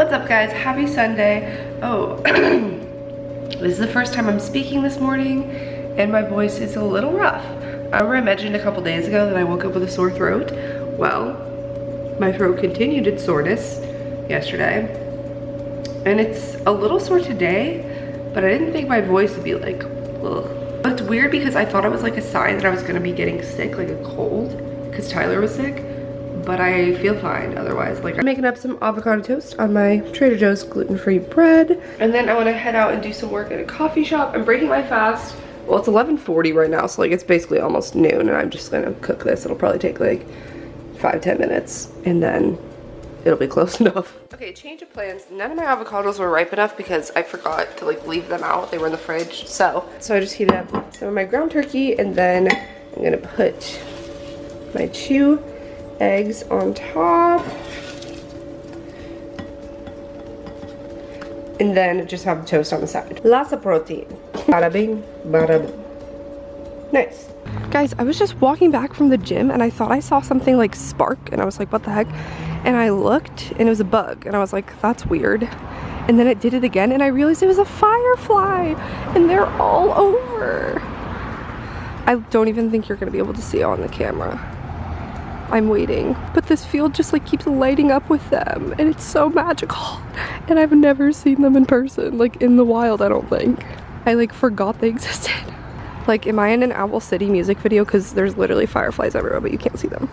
What's up guys, happy Sunday. Oh, this is the first time I'm speaking this morning and my voice is a little rough. I remember I mentioned a couple days ago that I woke up with a sore throat. Well, my throat continued its soreness yesterday and it's a little sore today, but I didn't think my voice would be like, ugh. But it's weird because I thought it was like a sign that I was gonna be getting sick, like a cold, because Tyler was sick. But I feel fine otherwise. Like, I'm making up some avocado toast on my Trader Joe's gluten-free bread. And then I want to head out and do some work at a coffee shop. I'm breaking my fast. Well, it's 11:40 right now, so like it's basically almost noon and I'm just gonna cook this. It'll probably take like 5-10 minutes and then it'll be close enough. Okay, change of plans. None of my avocados were ripe enough because I forgot to like leave them out. They were in the fridge. So I just heated up some of my ground turkey and then I'm gonna put my chew eggs on top and then just have the toast on the side. Lots of protein. Bada bing, bada boom. Nice. Guys, I was just walking back from the gym and I thought I saw something like spark and I was like, what the heck? And I looked and it was a bug and I was like, that's weird. And then it did it again and I realized it was a firefly and they're all over. I don't even think you're gonna be able to see it on the camera. I'm waiting, but this field just like keeps lighting up with them and it's so magical and I've never seen them in person, like in the wild. I don't think. I like forgot they existed. Like, am I in an Owl City music video? Because there's literally fireflies everywhere but you can't see them.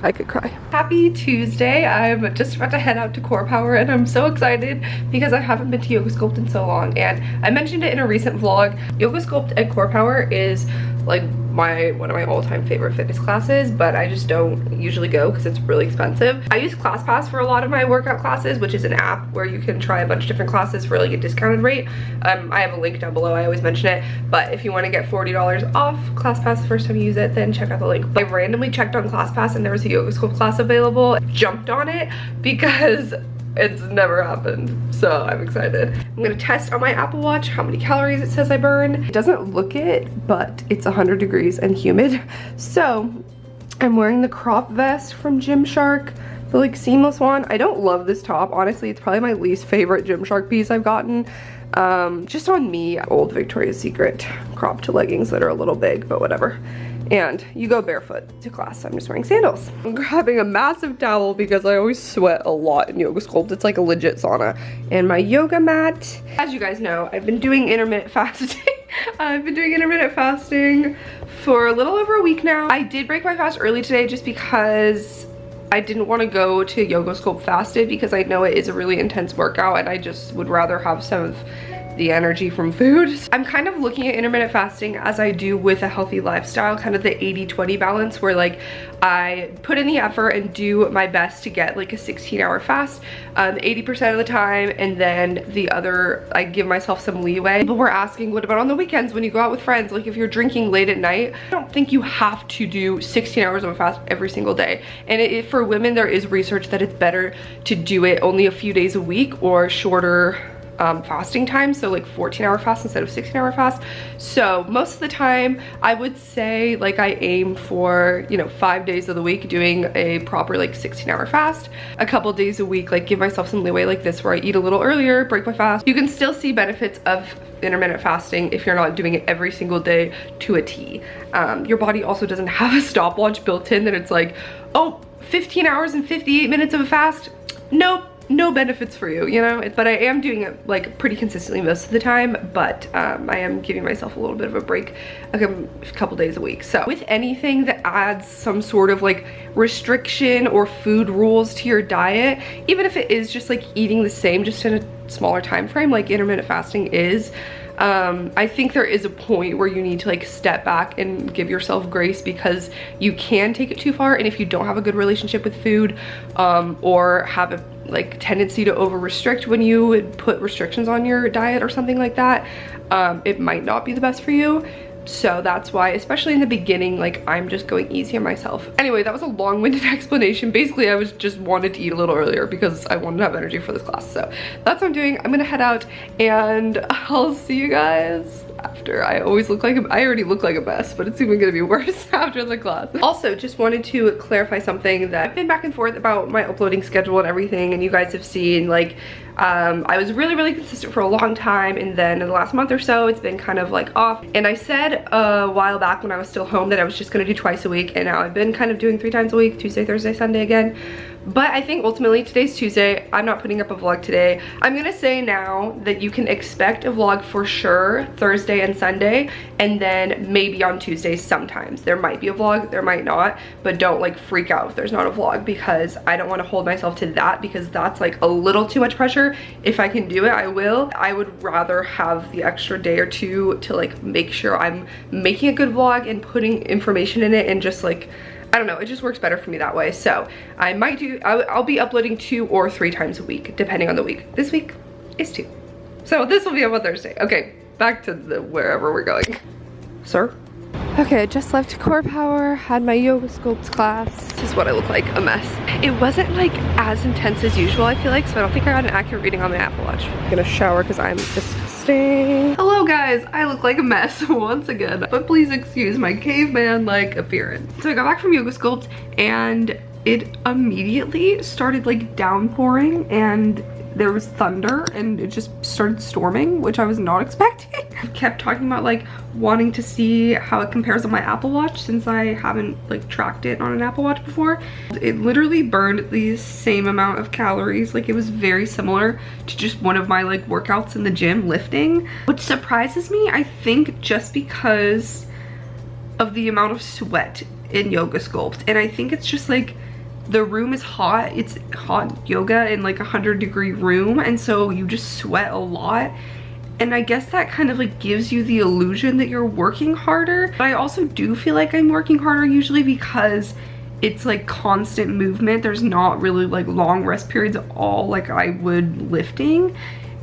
I could cry. Happy Tuesday. I'm just about to head out to Core Power and I'm so excited because I haven't been to Yoga Sculpt in so long, and I mentioned it in a recent vlog. Yoga Sculpt at Core Power is like one of my all-time favorite fitness classes, but I just don't usually go because it's really expensive. I use ClassPass for a lot of my workout classes, which is an app where you can try a bunch of different classes for like a discounted rate. I have a link down below, I always mention it, but if you want to get $40 off ClassPass the first time you use it, then check out the link. But I randomly checked on ClassPass and there was a Yoga Sculpt class available. Jumped on it because it's never happened, so I'm excited. I'm gonna test on my Apple Watch how many calories it says I burn. It doesn't look it, but it's 100 degrees and humid. So I'm wearing the crop vest from Gymshark, the like seamless one. I don't love this top, honestly. It's probably my least favorite Gymshark piece I've gotten. Just on me, old Victoria's Secret cropped leggings that are a little big, but whatever. And you go barefoot to class, so I'm just wearing sandals. I'm grabbing a massive towel because I always sweat a lot in Yoga Sculpt. It's like a legit sauna. And my yoga mat. As you guys know, I've been doing intermittent fasting. I've been doing intermittent fasting for a little over a week now. I did break my fast early today just because I didn't want to go to Yoga Sculpt fasted because I know it is a really intense workout and I just would rather have some of the energy from food. I'm kind of looking at intermittent fasting as I do with a healthy lifestyle, kind of the 80-20 balance where like I put in the effort and do my best to get like a 16-hour fast 80% of the time, and then the other I give myself some leeway. But we're asking, what about on the weekends when you go out with friends? Like if you're drinking late at night, I don't think you have to do 16 hours of a fast every single day. And for women, there is research that it's better to do it only a few days a week or shorter fasting time, so like 14-hour fast instead of 16-hour fast. So most of the time I would say like I aim for, you know, 5 days of the week doing a proper like 16-hour fast. A couple days a week, like give myself some leeway like this where I eat a little earlier, break my fast. You can still see benefits of intermittent fasting if you're not doing it every single day to a T. Your body also doesn't have a stopwatch built in that it's like, oh, 15 hours and 58 minutes of a fast. Nope. No benefits for you, you know. But I am doing it like pretty consistently most of the time, but I am giving myself a little bit of a break like a couple days a week. So with anything that adds some sort of like restriction or food rules to your diet, even if it is just like eating the same just in a smaller time frame like intermittent fasting is, I think there is a point where you need to like step back and give yourself grace because you can take it too far. And if you don't have a good relationship with food or have a like tendency to over restrict when you would put restrictions on your diet or something like that, it might not be the best for you. So that's why, especially in the beginning, like I'm just going easy on myself. Anyway, that was a long-winded explanation. Basically, I was just wanted to eat a little earlier because I wanted to have energy for this class. So that's what I'm doing. I'm gonna head out and I'll see you guys after. I always look like I already look like a mess, but it's even gonna be worse after the class. Also, just wanted to clarify something that I've been back and forth about my uploading schedule and everything, and you guys have seen like I was really consistent for a long time, and then in the last month or so it's been kind of like off. And I said a while back when I was still home that I was just gonna do twice a week, and now I've been kind of doing 3 times a week, Tuesday, Thursday, Sunday again. But I think ultimately today's Tuesday. I'm not putting up a vlog today. I'm gonna say now that you can expect a vlog for sure Thursday and Sunday, and then maybe on Tuesdays sometimes. There might be a vlog, there might not, but don't like freak out if there's not a vlog, because I don't want to hold myself to that, because that's like a little too much pressure. If I can do it, I will. I would rather have the extra day or two to like make sure I'm making a good vlog and putting information in it, and just like, I don't know, it just works better for me that way. So I might do, I'll be uploading 2 or 3 times a week, depending on the week. This week is 2. So this will be on a Thursday. Okay, back to the wherever we're going. Sir? Okay, I just left Core Power, had my yoga sculpt class. This is what I look like, a mess. It wasn't like as intense as usual, I feel like, so I don't think I got an accurate reading on my Apple Watch. I'm gonna shower because I'm disgusting. Hello guys, I look like a mess once again, but please excuse my caveman-like appearance. So I got back from yoga sculpt and it immediately started like downpouring, and there was thunder, and it just started storming, which I was not expecting. I kept talking about like wanting to see how it compares on my Apple Watch, since I haven't like tracked it on an Apple Watch before. It literally burned the same amount of calories. Like it was very similar to just one of my like workouts in the gym, lifting, which surprises me, I think, just because of the amount of sweat in yoga sculpt. And I think it's just like the room is hot. It's hot yoga in like 100-degree room, and so you just sweat a lot, and I guess that kind of like gives you the illusion that you're working harder. But I also do feel like I'm working harder usually, because it's like constant movement. There's not really like long rest periods at all like I would lifting,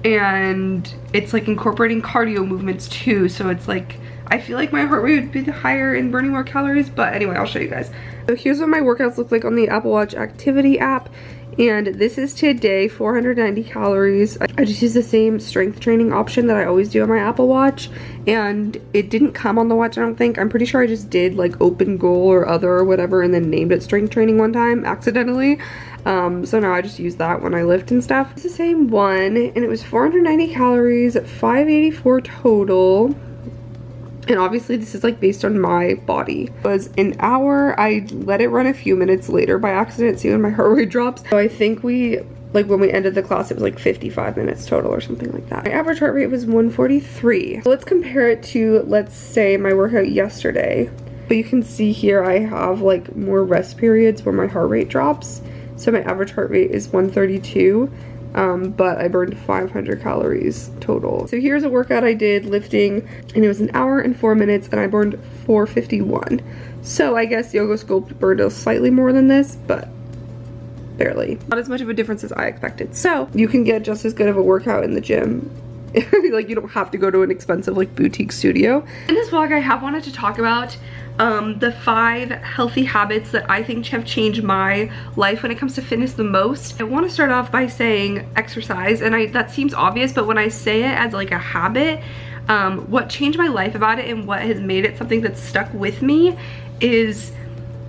and it's like incorporating cardio movements too, so it's like I feel like my heart rate would be higher and burning more calories. But anyway, I'll show you guys. So here's what my workouts look like on the Apple Watch activity app. And this is today, 490 calories. I just use the same strength training option that I always do on my Apple Watch. And it didn't come on the watch, I don't think. I'm pretty sure I just did like open goal or other or whatever, and then named it strength training one time accidentally. So now I just use that when I lift and stuff. It's the same one, and it was 490 calories, 584 total. And obviously this is like based on my body. It was an hour. I let it run a few minutes later by accident, see when my heart rate drops. So I think we, like when we ended the class, it was like 55 minutes total or something like that. My average heart rate was 143. So let's compare it to, let's say, my workout yesterday. But you can see here I have like more rest periods where my heart rate drops. So my average heart rate is 132. But I burned 500 calories total. So here's a workout I did lifting, and it was an hour and 4 minutes, and I burned 451. So I guess yoga sculpt burned slightly more than this, but barely. Not as much of a difference as I expected. So you can get just as good of a workout in the gym. Like you don't have to go to an expensive like boutique studio. In this vlog I have wanted to talk about the 5 healthy habits that I think have changed my life when it comes to fitness the most. I want to start off by saying exercise, and that seems obvious, but when I say it as like a habit, what changed my life about it and what has made it something that's stuck with me is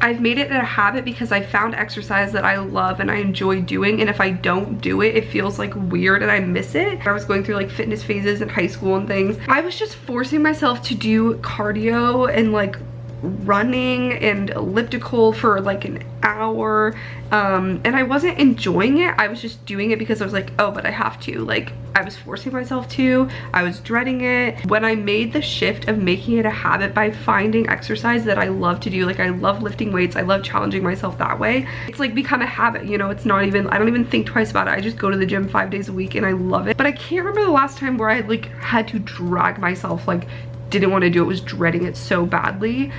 I've made it a habit because I found exercise that I love and I enjoy doing, and if I don't do it, it feels like weird and I miss it. I was going through like fitness phases in high school and things. I was just forcing myself to do cardio and like running and elliptical for like an hour, and I wasn't enjoying it. I was just doing it because I was like, oh, but I have to. Like I was forcing myself to. I was dreading it. When I made the shift of making it a habit by finding exercise that I love to do, like I love lifting weights, I love challenging myself that way, it's like become a habit, you know. It's not even, I don't even think twice about it. I just go to the gym 5 days a week and I love it. But I can't remember the last time where I like had to drag myself like didn't want to do it, was dreading it so badly,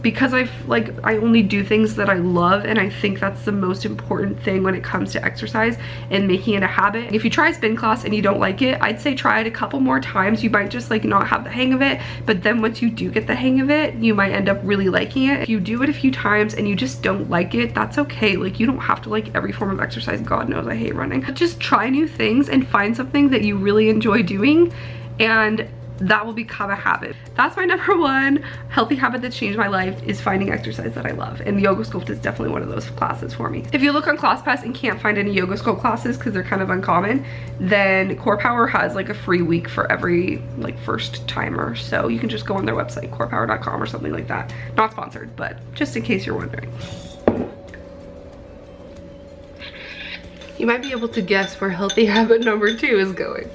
because I only do things that I love, and I think that's the most important thing when it comes to exercise and making it a habit. If you try spin class and you don't like it, I'd say try it a couple more times. You might just like not have the hang of it, but then once you do get the hang of it, you might end up really liking it. If you do it a few times and you just don't like it, that's okay. Like, you don't have to like every form of exercise. God knows I hate running. Just try new things and find something that you really enjoy doing, and that will become a habit. That's my number one healthy habit that's changed my life, is finding exercise that I love, and yoga sculpt is definitely one of those classes for me. If you look on ClassPass and can't find any yoga sculpt classes because they're kind of uncommon, then Core Power has like a free week for every like first timer, so you can just go on their website, corepower.com or something like that. Not sponsored, but just in case you're wondering. You might be able to guess where healthy habit number 2 is going.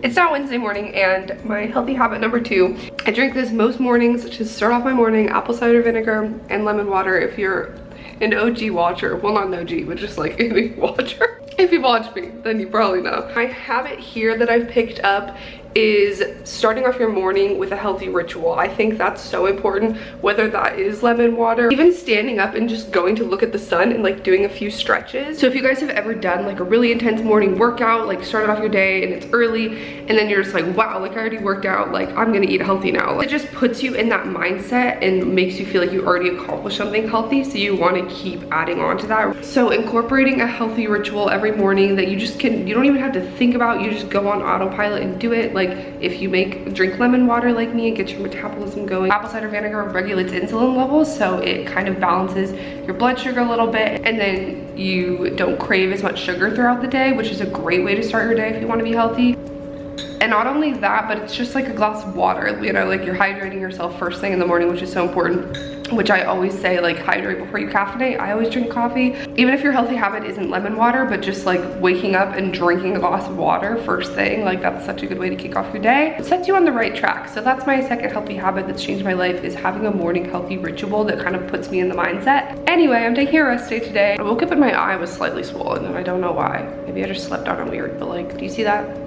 It's now Wednesday morning, and my healthy habit number 2, I drink this most mornings to start off my morning: apple cider vinegar and lemon water. If you're an OG watcher, well, not an OG, but just like any watcher, if you watch me, then you probably know. My habit here that I've picked up is starting off your morning with a healthy ritual. I think that's so important, whether that is lemon water, even standing up and just going to look at the sun and like doing a few stretches. So if you guys have ever done like a really intense morning workout, like started off your day and it's early, and then you're just like, wow, like I already worked out, like I'm gonna eat healthy now. Like, it just puts you in that mindset and makes you feel like you already accomplished something healthy, so you want to keep adding on to that. So incorporating a healthy ritual every morning that you don't even have to think about, you just go on autopilot and do it. Like, if you drink lemon water like me, it gets your metabolism going. Apple cider vinegar regulates insulin levels, so it kind of balances your blood sugar a little bit, and then you don't crave as much sugar throughout the day, which is a great way to start your day if you want to be healthy. And not only that, but it's just like a glass of water, you know, like you're hydrating yourself first thing in the morning, which is so important, which I always say, like, hydrate before you caffeinate. I always drink coffee. Even if your healthy habit isn't lemon water, but just like waking up and drinking a glass of water first thing, like that's such a good way to kick off your day. It sets you on the right track. So that's my second healthy habit that's changed my life, is having a morning healthy ritual that kind of puts me in the mindset. Anyway, I'm taking a rest day today. I woke up and my eye was slightly swollen, and I don't know why. Maybe I just slept on it weird, but like, do you see that?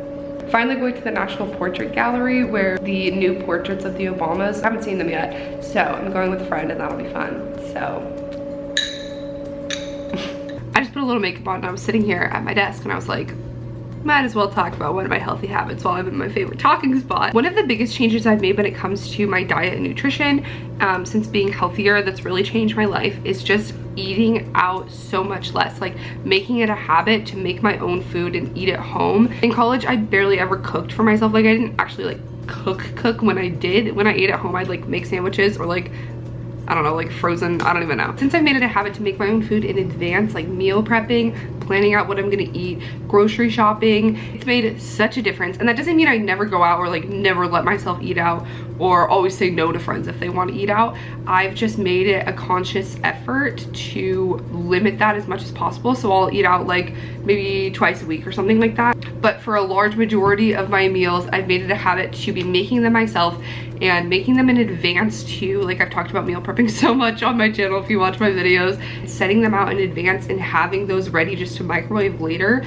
Finally going to the National Portrait Gallery, where the new portraits of the Obamas, I haven't seen them yet, so I'm going with a friend and that'll be fun. So I just put a little makeup on and I was sitting here at my desk and I was like, might as well talk about one of my healthy habits while I'm in my favorite talking spot. One of the biggest changes I've made when it comes to my diet and nutrition, since being healthier, that's really changed my life, is just eating out so much less. Like, making it a habit to make my own food and eat at home. In college, I barely ever cooked for myself. Like, I didn't actually like cook. When I did, when I ate at home, I'd like make sandwiches or like, I don't know, like frozen, I don't even know. Since I've made it a habit to make my own food in advance, like meal prepping, planning out what I'm gonna eat, grocery shopping, it's made such a difference. And that doesn't mean I never go out or like never let myself eat out or always say no to friends if they want to eat out. I've just made it a conscious effort to limit that as much as possible. So I'll eat out like maybe twice a week or something like that. But for a large majority of my meals, I've made it a habit to be making them myself and making them in advance too. Like, I've talked about meal prepping so much on my channel if you watch my videos. Setting them out in advance and having those ready just to microwave later,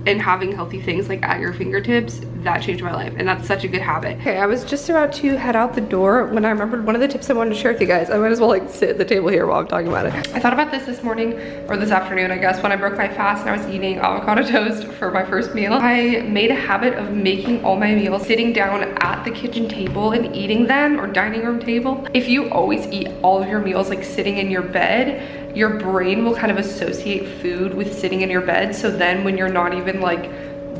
and having healthy things like at your fingertips, that changed my life, and that's such a good habit. Okay, I was just about to head out the door when I remembered one of the tips I wanted to share with you guys. I might as well like sit at the table here while I'm talking about it. I thought about this morning, or this afternoon, I guess, when I broke my fast and I was eating avocado toast for my first meal. I made a habit of making all my meals sitting down at the kitchen table and eating them, or dining room table. If you always eat all of your meals like sitting in your bed, your brain will kind of associate food with sitting in your bed. So then when you're not even like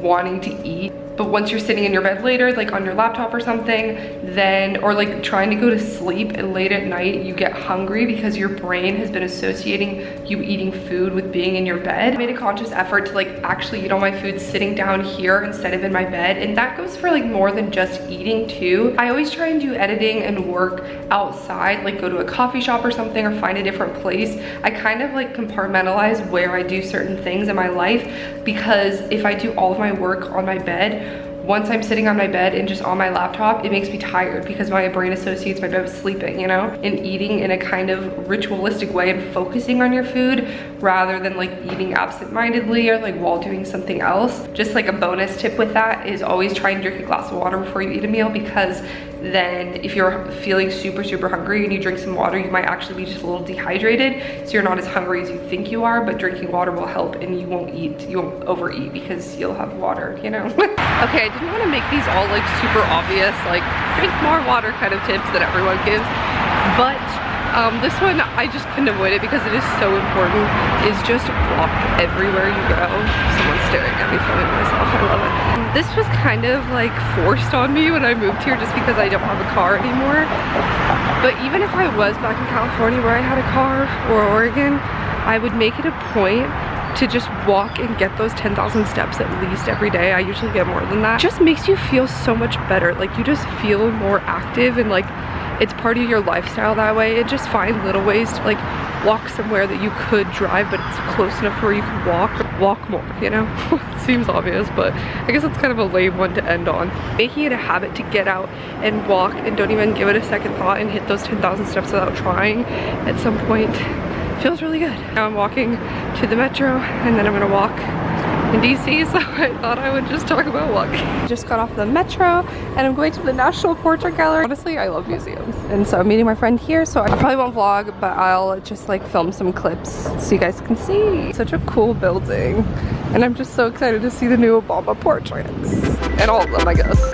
wanting to eat, but once you're sitting in your bed later, like on your laptop or something, then, or like trying to go to sleep and late at night, you get hungry because your brain has been associating you eating food with being in your bed. I made a conscious effort to like actually eat all my food sitting down here instead of in my bed. And that goes for like more than just eating too. I always try and do editing and work outside, like go to a coffee shop or something, or find a different place. I kind of like compartmentalize where I do certain things in my life, because if I do all of my work on my bed, once I'm sitting on my bed and just on my laptop, it makes me tired because my brain associates my bed with sleeping, you know? And eating in a kind of ritualistic way and focusing on your food rather than like eating absent-mindedly or like while doing something else. Just like a bonus tip with that is always try and drink a glass of water before you eat a meal, because then if you're feeling super hungry and you drink some water, you might actually be just a little dehydrated, so you're not as hungry as you think you are, but drinking water will help and you won't overeat because you'll have water, you know? Okay, I didn't want to make these all like super obvious, like drink more water kind of tips that everyone gives, but this one, I just couldn't avoid it because it is so important, is just walk everywhere you go. Someone's staring at me filming myself, I love it. This was kind of like forced on me when I moved here just because I don't have a car anymore. But even if I was back in California where I had a car, or Oregon, I would make it a point to just walk and get those 10,000 steps at least every day. I usually get more than that. It just makes you feel so much better. Like you just feel more active and like it's part of your lifestyle that way. And just find little ways to like walk somewhere that you could drive, but it's close enough where you can walk more, you know? It seems obvious, but I guess it's kind of a lame one to end on. Making it a habit to get out and walk and don't even give it a second thought and hit those 10,000 steps without trying at some point feels really good. Now I'm walking to the metro and then I'm gonna walk in DC, so I thought I would just talk about walking. I just got off the metro and I'm going to the National Portrait Gallery. Honestly, I love museums, and so I'm meeting my friend here, so I probably won't vlog, but I'll just like film some clips so you guys can see. Such a cool building, and I'm just so excited to see the new Obama portraits, and all of them, I guess.